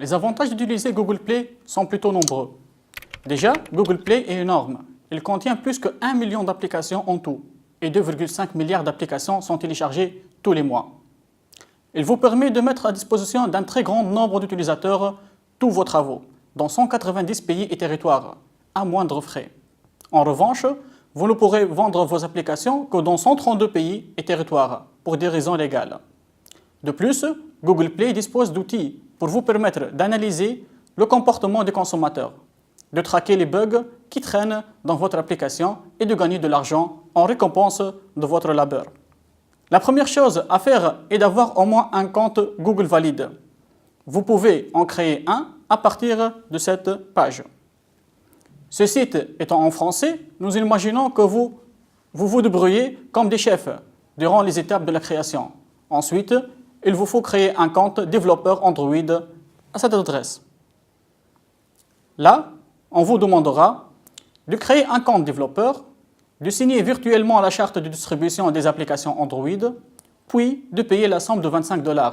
Les avantages d'utiliser Google Play sont plutôt nombreux. Déjà, Google Play est énorme. Il contient plus que 1 million d'applications en tout et 2,5 milliards d'applications sont téléchargées tous les mois. Il vous permet de mettre à disposition d'un très grand nombre d'utilisateurs tous vos travaux, dans 190 pays et territoires, à moindre frais. En revanche, vous ne pourrez vendre vos applications que dans 132 pays et territoires, pour des raisons légales. De plus, Google Play dispose d'outils pour vous permettre d'analyser le comportement des consommateurs, de traquer les bugs qui traînent dans votre application et de gagner de l'argent en récompense de votre labeur. La première chose à faire est d'avoir au moins un compte Google valide. Vous pouvez en créer un à partir de cette page. Ce site étant en français, nous imaginons que vous vous débrouillez comme des chefs durant les étapes de la création. Ensuite, il vous faut créer un compte développeur Android à cette adresse. Là, on vous demandera de créer un compte développeur, de signer virtuellement la charte de distribution des applications Android, puis de payer la somme de 25 $.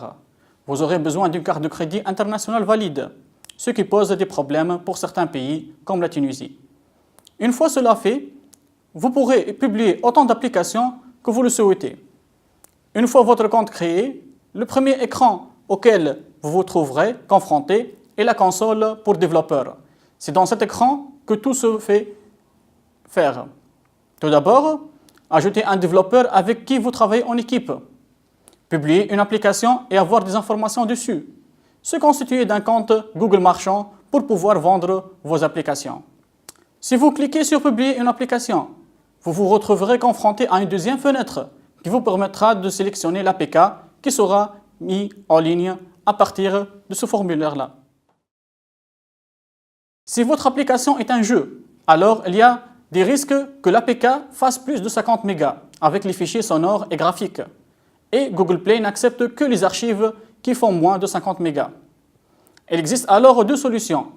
Vous aurez besoin d'une carte de crédit internationale valide, ce qui pose des problèmes pour certains pays comme la Tunisie. Une fois cela fait, vous pourrez publier autant d'applications que vous le souhaitez. Une fois votre compte créé, le premier écran auquel vous vous trouverez confronté est la console pour développeurs. C'est dans cet écran que tout se fait faire. Tout d'abord, ajoutez un développeur avec qui vous travaillez en équipe. Publier une application et avoir des informations dessus. Se constituer d'un compte Google Marchand pour pouvoir vendre vos applications. Si vous cliquez sur Publier une application, vous vous retrouverez confronté à une deuxième fenêtre qui vous permettra de sélectionner l'APK qui sera mis en ligne à partir de ce formulaire-là. Si votre application est un jeu, alors il y a des risques que l'APK fasse plus de 50 mégas avec les fichiers sonores et graphiques. Et Google Play n'accepte que les archives qui font moins de 50 mégas. Il existe alors deux solutions.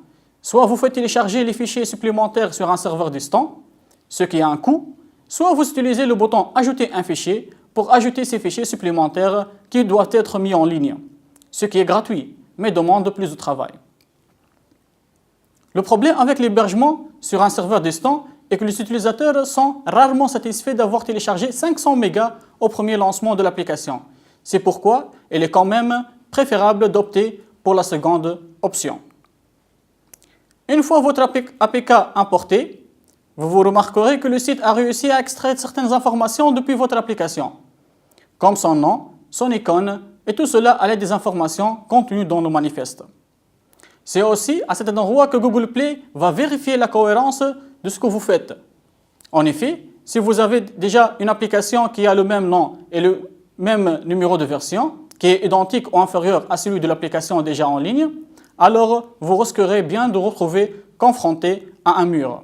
Soit vous faites télécharger les fichiers supplémentaires sur un serveur distant, ce qui a un coût, soit vous utilisez le bouton « Ajouter un fichier » pour ajouter ces fichiers supplémentaires qui doivent être mis en ligne, ce qui est gratuit, mais demande plus de travail. Le problème avec l'hébergement sur un serveur distant est que les utilisateurs sont rarement satisfaits d'avoir téléchargé 500 mégas au premier lancement de l'application. C'est pourquoi il est quand même préférable d'opter pour la seconde option. Une fois votre APK importée, vous remarquerez que le site a réussi à extraire certaines informations depuis votre application, comme son nom, son icône et tout cela à l'aide des informations contenues dans le manifeste. C'est aussi à cet endroit que Google Play va vérifier la cohérence de ce que vous faites. En effet, si vous avez déjà une application qui a le même nom et le même numéro de version, qui est identique ou inférieur à celui de l'application déjà en ligne, alors vous risquerez bien de vous retrouver confronté à un mur.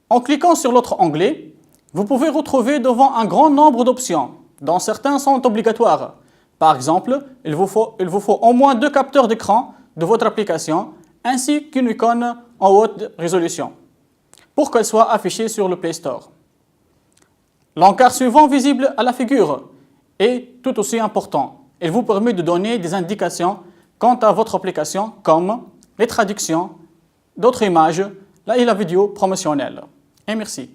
En cliquant sur l'autre onglet, vous pouvez retrouver devant un grand nombre d'options, dont certains sont obligatoires. Par exemple, il vous faut au moins 2 capteurs d'écran de votre application, ainsi qu'une icône en haute résolution, pour qu'elle soit affichée sur le Play Store. L'encart suivant visible à la figure est tout aussi important. Il vous permet de donner des indications quant à votre application, comme les traductions, d'autres images et la vidéo promotionnelle. Et merci.